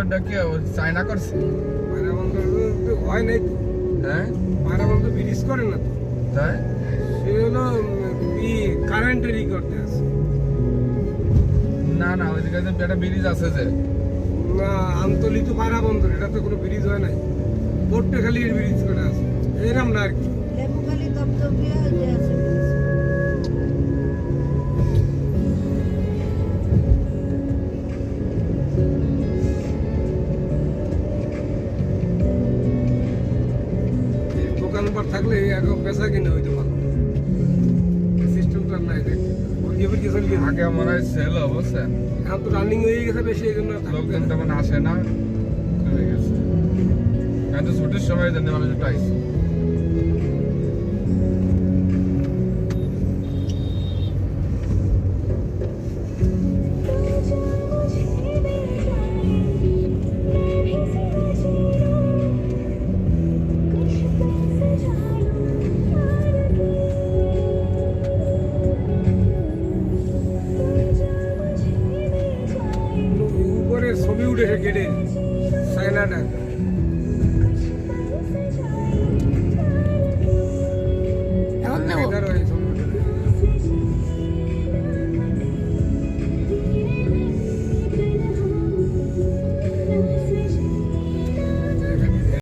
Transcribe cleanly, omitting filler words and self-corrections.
বন্দরটা কি চায়না করছে? পায়রা বন্দর তো হয় নাই তো। হ্যাঁ পায়রা বন্দর ব্রিজ করে না তো। তাই সে হলো কারেন্টের করতে আছে। না না ওইদিকে যে একটা ব্রিজ আছে যে না আমতলি তো পায়রা বন্দর, এটা তো কোনো ব্রিজ হয় নাই। পোর্টে খালি ব্রিজ করে আছে এরকম না আর কি। লেবুখালী দপদপিয়া যে আছে দোকানপাট থাকলে এখন পেশা কিনে হইতে ভালো। সিস্টেমটা নাই দেখি ওদিকে ওদিকে চলে গেছে। আগে মনে হয় সেল অবশ্যই এখন তো রানিং হয়ে গেছে বেশি, এই জন্য লোকজন তেমন আসে না, কমে গেছে। কিন্তু ছুটির সময় জন্য মানুষ একটু আইসে। উপরে ছবি উঠেছে গেটে চায়নাটা। এখন নেব এটা রয়েছে